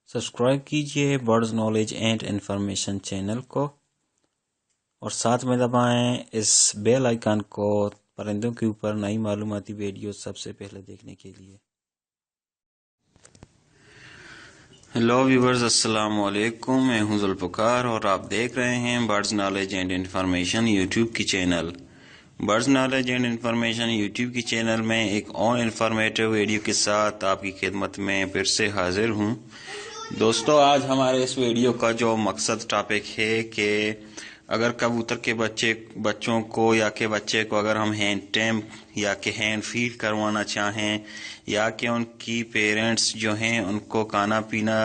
Subscribe कीजिए birds knowledge and information channel को और साथ में दबाएं इस बेल आइकन को परिंदों के ऊपर नई मालूमाती वीडियो सबसे पहले देखने के लिए। हेलो व्यूवर्स, अस्सलाम वालेकुम। मैं हूं जुल्फ़कार और आप देख रहे हैं birds knowledge and information YouTube की channel. Birds knowledge and information YouTube की चैनल में एक और इन्फॉर्मेटिव वीडियो के साथ आपकी खिदमत में फिर से हाजिर हूं। दोस्तों, आज हमारे इस वीडियो का जो मकसद टॉपिक है कि अगर कबूतर के बच्चों को या के बच्चे को अगर हम हैंड टैम्प या कि हैंड फीड करवाना चाहें या कि उनकी पेरेंट्स जो हैं उनको खाना पीना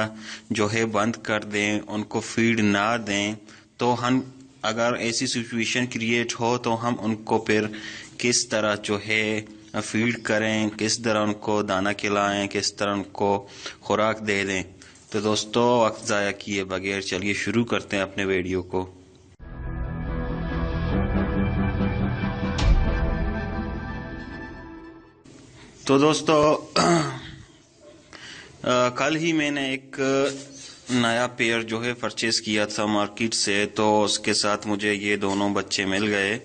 जो है बंद कर दें, उनको फीड ना दें, तो हम अगर ऐसी सिचुएशन क्रिएट हो तो हम उनको फिर किस तरह जो है फीड करें, किस तरह उनको दाना खिलाएं, किस तरह उनको खुराक दे दें। तो दोस्तों, वक्त ज़ाया किए बगैर चलिए शुरू करते हैं अपने वीडियो को। तो दोस्तों, कल ही मैंने एक नया पेयर जो है परचेज किया था मार्केट से, तो उसके साथ मुझे ये दोनों बच्चे मिल गए।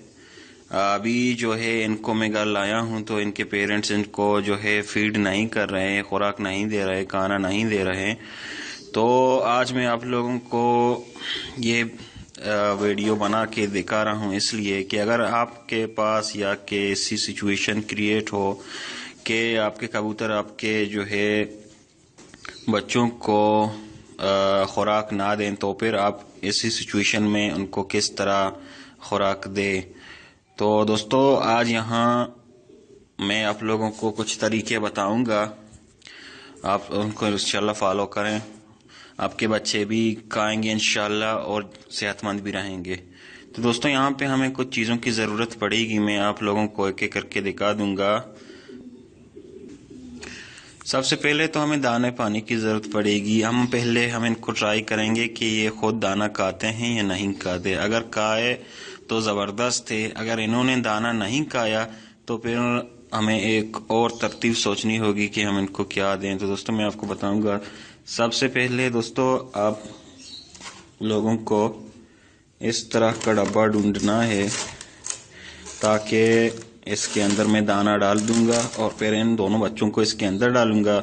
अभी जो है इनको मैं घर लाया हूँ तो इनके पेरेंट्स इनको जो है फीड नहीं कर रहे, खुराक नहीं दे रहे, खाना नहीं दे रहे। तो आज मैं आप लोगों को ये वीडियो बना के दिखा रहा हूँ इसलिए कि अगर आपके पास या कि ऐसी सिचुएशन क्रिएट हो कि आपके कबूतर आपके जो है बच्चों को खुराक ना दें, तो फिर आप ऐसी सिचुएशन में उनको किस तरह खुराक दें। तो दोस्तों, आज यहाँ मैं आप लोगों को कुछ तरीके बताऊंगा, आप उनको इंशाल्लाह फॉलो करें। आपके बच्चे भी खाएंगे इंशाल्लाह और सेहतमंद भी रहेंगे। तो दोस्तों, यहाँ पे हमें कुछ चीज़ों की ज़रूरत पड़ेगी, मैं आप लोगों को एक एक करके दिखा दूंगा। सबसे पहले तो हमें दाने पानी की ज़रूरत पड़ेगी। हम इनको ट्राई करेंगे कि ये खुद दाना खाते हैं या नहीं खाते। अगर खाए तो ज़बरदस्त है, अगर इन्होंने दाना नहीं खाया तो फिर हमें एक और तरतीब सोचनी होगी कि हम इनको क्या दें। तो दोस्तों, मैं आपको बताऊंगा। सबसे पहले दोस्तों, आप लोगों को इस तरह का डब्बा ढूंढना है ताकि इसके अंदर मैं दाना डाल दूंगा और फिर इन दोनों बच्चों को इसके अंदर डालूंगा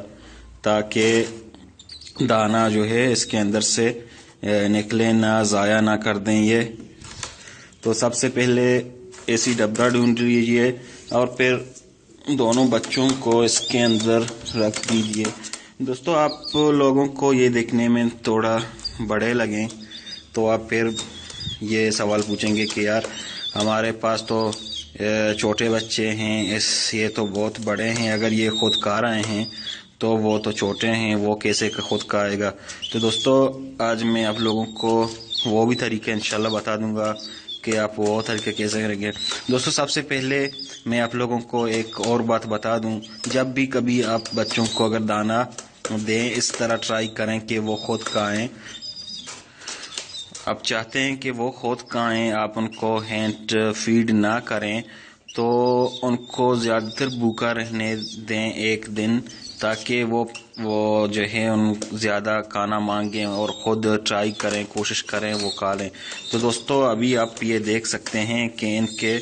ताकि दाना जो है इसके अंदर से निकले ना, ज़ाया ना कर दें ये। तो सबसे पहले ऐसी डब्बा ढूंढ लीजिए और फिर दोनों बच्चों को इसके अंदर रख दीजिए। दोस्तों, आप लोगों को ये देखने में थोड़ा बड़े लगें तो आप फिर ये सवाल पूछेंगे कि यार हमारे पास तो छोटे बच्चे हैं, ये तो बहुत बड़े हैं, अगर ये खुद खा रहे हैं तो वो तो छोटे हैं, वो कैसे खुद खाएगा। तो दोस्तों, आज मैं आप लोगों को वो भी तरीके इंशाल्लाह बता दूंगा कि आप वो तरीके कैसे करेंगे। दोस्तों, सबसे पहले मैं आप लोगों को एक और बात बता दूं, जब भी कभी आप बच्चों को अगर दाना दें, इस तरह ट्राई करें कि वो खुद खाएं। आप चाहते हैं कि वो खुद खाएं, आप उनको हैंड फीड ना करें, तो उनको ज़्यादातर भूखा रहने दें एक दिन, ताकि वो जो है उन ज़्यादा खाना मांगें और ख़ुद ट्राई करें, कोशिश करें वो खा लें। तो दोस्तों, अभी आप ये देख सकते हैं कि इनके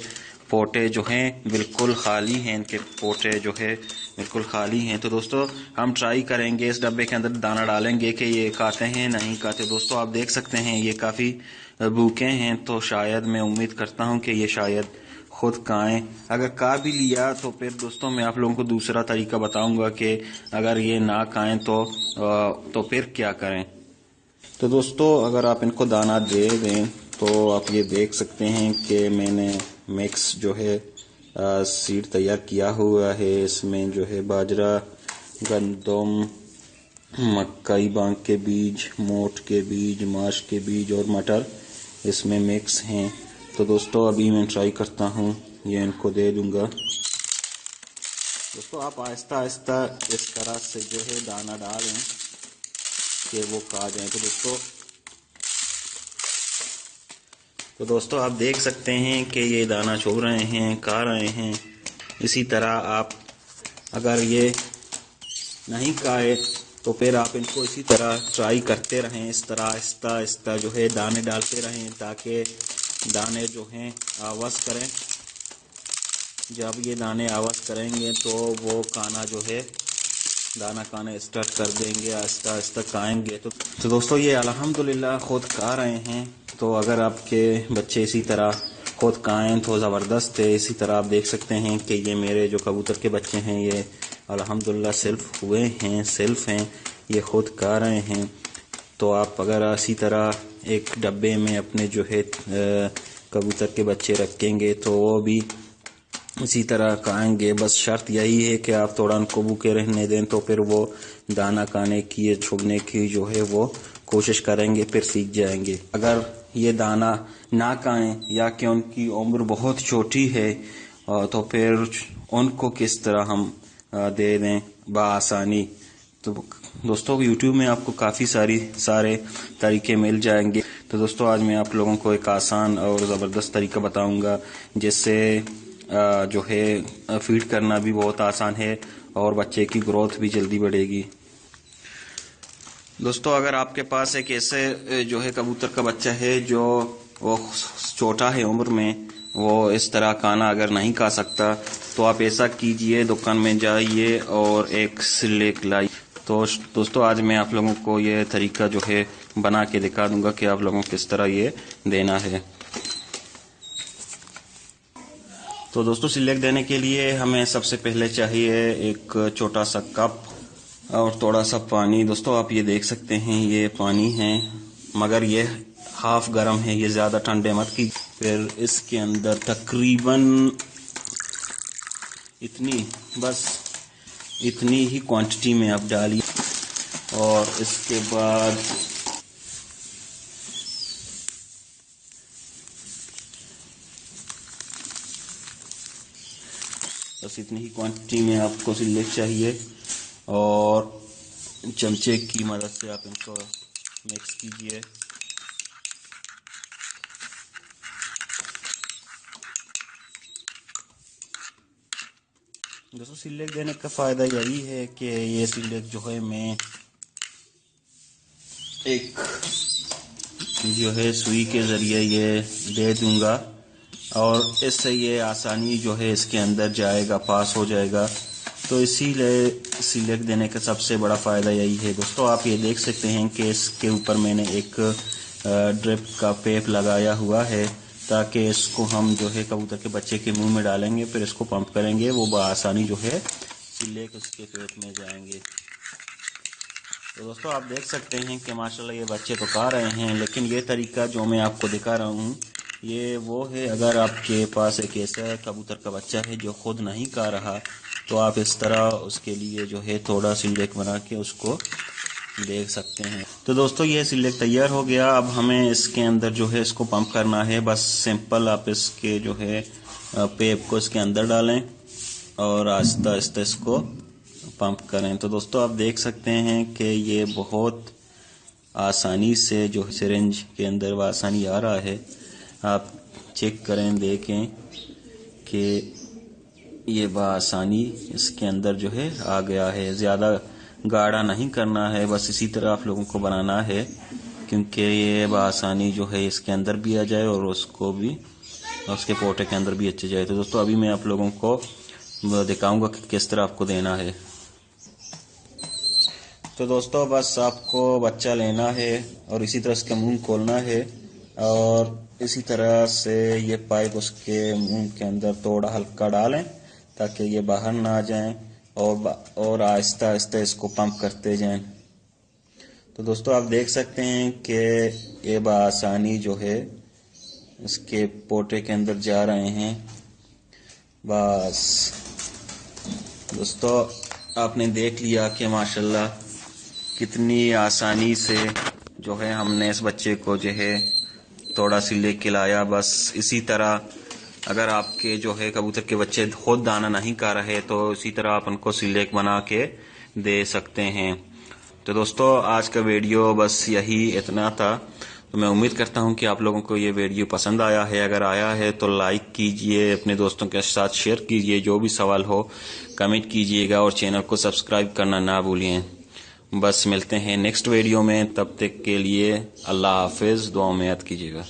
पोटे जो हैं बिल्कुल खाली हैं, इनके पोटे जो है बिल्कुल खाली हैं। तो दोस्तों, हम ट्राई करेंगे, इस डब्बे के अंदर दाना डालेंगे कि ये खाते हैं नहीं खाते। दोस्तों, आप देख सकते हैं ये काफ़ी भूखे हैं, तो शायद मैं उम्मीद करता हूँ कि ये शायद खुद खाएं। अगर खा भी लिया तो फिर दोस्तों मैं आप लोगों को दूसरा तरीका बताऊंगा कि अगर ये ना खाएं तो फिर क्या करें। तो दोस्तों, अगर आप इनको दाना दे दें तो आप ये देख सकते हैं कि मैंने मिक्स जो है सीड तैयार किया हुआ है। इसमें जो है बाजरा, गंदम, मकई, बांग के बीज, मोठ के बीज, माश के बीज और मटर इसमें मिक्स हैं। तो दोस्तों, अभी मैं ट्राई करता हूँ, ये इनको दे दूंगा। दोस्तों, आप आहिस्ता आहिस्ता इस तरह से जो है दाना डालें कि वो खा जाए। तो दोस्तों, आप देख सकते हैं कि ये दाना छो रहे हैं, खा रहे हैं। इसी तरह आप अगर ये नहीं खाए تو پھر آپ ان کو اسی طرح ٹرائی کرتے رہیں، اس طرح آہستہ آہستہ جو ہے دانے ڈالتے رہیں تاکہ دانے جو ہیں آواز کریں۔ جب یہ دانے آواز کریں گے تو وہ کھانا جو ہے دانا کھانا اسٹارٹ کر دیں گے، آہستہ آہستہ کھائیں گے۔ تو دوستو یہ الحمدللہ خود کھا رہے ہیں۔ تو اگر آپ کے بچے اسی طرح خود کھائیں تو زبردست ہے۔ اسی طرح آپ دیکھ سکتے ہیں کہ یہ میرے جو کبوتر کے بچے ہیں یہ الحمدللہ سیلف ہوئے ہیں، سیلف ہیں، یہ خود کھا رہے ہیں۔ تو آپ اگر اسی طرح ایک ڈبے میں اپنے جو ہے کبوتر کے بچے رکھیں گے تو وہ بھی اسی طرح کھائیں گے۔ بس شرط یہی ہے کہ آپ تھوڑا ان کو بھوکے رہنے دیں تو پھر وہ دانا کھانے کی، چھگنے کی جو ہے وہ کوشش کریں گے، پھر سیکھ جائیں گے۔ اگر یہ دانا نہ کھائیں یا کہ ان کی عمر بہت چھوٹی ہے تو پھر ان کو کس طرح ہم دے دیں بآسانی؟ تو دوستو یوٹیوب میں آپ کو کافی سارے طریقے مل جائیں گے۔ تو دوستو آج میں آپ لوگوں کو ایک آسان اور زبردست طریقہ بتاؤں گا جس سے جو ہے فیڈ کرنا بھی بہت آسان ہے اور بچے کی گروتھ بھی جلدی بڑھے گی۔ دوستو اگر آپ کے پاس ایک ایسے جو ہے کبوتر کا بچہ ہے جو وہ چھوٹا ہے عمر میں، وہ اس طرح کھانا اگر نہیں کھا سکتا تو آپ ایسا کیجئے، دکان میں جائیے اور ایک سلیک لائیے۔ تو دوستو آج میں آپ لوگوں کو یہ طریقہ جو ہے بنا کے دکھا دوں گا کہ آپ لوگوں کو کس طرح یہ دینا ہے۔ تو دوستو سلیک دینے کے لیے ہمیں سب سے پہلے چاہیے ایک چھوٹا سا کپ اور تھوڑا سا پانی۔ دوستو آپ یہ دیکھ سکتے ہیں یہ پانی ہے، مگر یہ ہاف گرم ہے، یہ زیادہ ٹھنڈے مت کی۔ پھر اس کے اندر تقریباً اتنی ہی کوانٹٹی میں آپ ڈالیے اور اس کے بعد بس اتنی ہی کوانٹٹی میں آپ کو سلیک چاہیے اور چمچے کی مدد سے آپ ان کو مکس کیجئے۔ دوستو سلیک دینے کا فائدہ یہی ہے کہ یہ سلیک جو ہے میں ایک جو ہے سوئی کے ذریعے یہ دے دوں گا اور اس سے یہ آسانی جو ہے اس کے اندر جائے گا، پاس ہو جائے گا۔ تو اسی لیے سلیک دینے کا سب سے بڑا فائدہ یہی ہے۔ دوستو آپ یہ دیکھ سکتے ہیں کہ اس کے اوپر میں نے ایک ڈرپ کا پیپ لگایا ہوا ہے تاکہ اس کو ہم جو ہے کبوتر کے بچے کے منہ میں ڈالیں گے، پھر اس کو پمپ کریں گے، وہ بآسانی جو ہے سلیک اس کے پیٹ میں جائیں گے۔ تو دوستو آپ دیکھ سکتے ہیں کہ ماشاءاللہ یہ بچے تو کھا رہے ہیں، لیکن یہ طریقہ جو میں آپ کو دکھا رہا ہوں یہ وہ ہے اگر آپ کے پاس ایک ایسا کبوتر کا بچہ ہے جو خود نہیں کھا رہا تو آپ اس طرح اس کے لیے جو ہے تھوڑا سلیک بنا کے اس کو دیکھ سکتے ہیں۔ تو دوستو یہ سلیک تیار ہو گیا۔ اب ہمیں اس کے اندر جو ہے اس کو پمپ کرنا ہے۔ بس سمپل آپ اس کے جو ہے پیپ کو اس کے اندر ڈالیں اور آہستہ آہستہ اس کو پمپ کریں۔ تو دوستو آپ دیکھ سکتے ہیں کہ یہ بہت آسانی سے جو سرنج کے اندر وہ آسانی آ رہا ہے۔ آپ چیک کریں، دیکھیں کہ یہ بآسانی اس کے اندر جو ہے آ گیا ہے۔ زیادہ گاڑھا نہیں کرنا ہے، بس اسی طرح آپ لوگوں کو بنانا ہے کیونکہ یہ بآسانی جو ہے اس کے اندر بھی آ جائے اور اس کو بھی اس کے پوٹے کے اندر بھی اچھے جائے۔ تو دوستو ابھی میں آپ لوگوں کو دکھاؤں گا کہ کس طرح آپ کو دینا ہے۔ تو دوستو بس آپ کو بچہ لینا ہے اور اسی طرح اس کا منہ کھولنا ہے اور اسی طرح سے یہ پائپ اس کے منہ کے اندر تھوڑا ہلکا ڈالیں تاکہ یہ باہر نہ آ جائیں اور آہستہ آہستہ اس کو پمپ کرتے جائیں۔ تو دوستو آپ دیکھ سکتے ہیں کہ یہ بآسانی جو ہے اس کے پوٹے کے اندر جا رہے ہیں۔ بس دوستو آپ نے دیکھ لیا کہ ماشاءاللہ کتنی آسانی سے جو ہے ہم نے اس بچے کو جو ہے تھوڑا سلیک کھلایا۔ بس اسی طرح اگر آپ کے جو ہے کبوتر کے بچے خود دانہ نہیں کھا رہے تو اسی طرح آپ ان کو سلیک بنا کے دے سکتے ہیں۔ تو دوستو آج کا ویڈیو بس یہی اتنا تھا۔ تو میں امید کرتا ہوں کہ آپ لوگوں کو یہ ویڈیو پسند آیا ہے۔ اگر آیا ہے تو لائک کیجئے، اپنے دوستوں کے ساتھ شیئر کیجئے، جو بھی سوال ہو کمنٹ کیجئے گا اور چینل کو سبسکرائب کرنا نہ بھولیں۔ بس ملتے ہیں نیکسٹ ویڈیو میں، تب تک کے لیے اللہ حافظ، دعاؤں میں یاد کیجیے گا.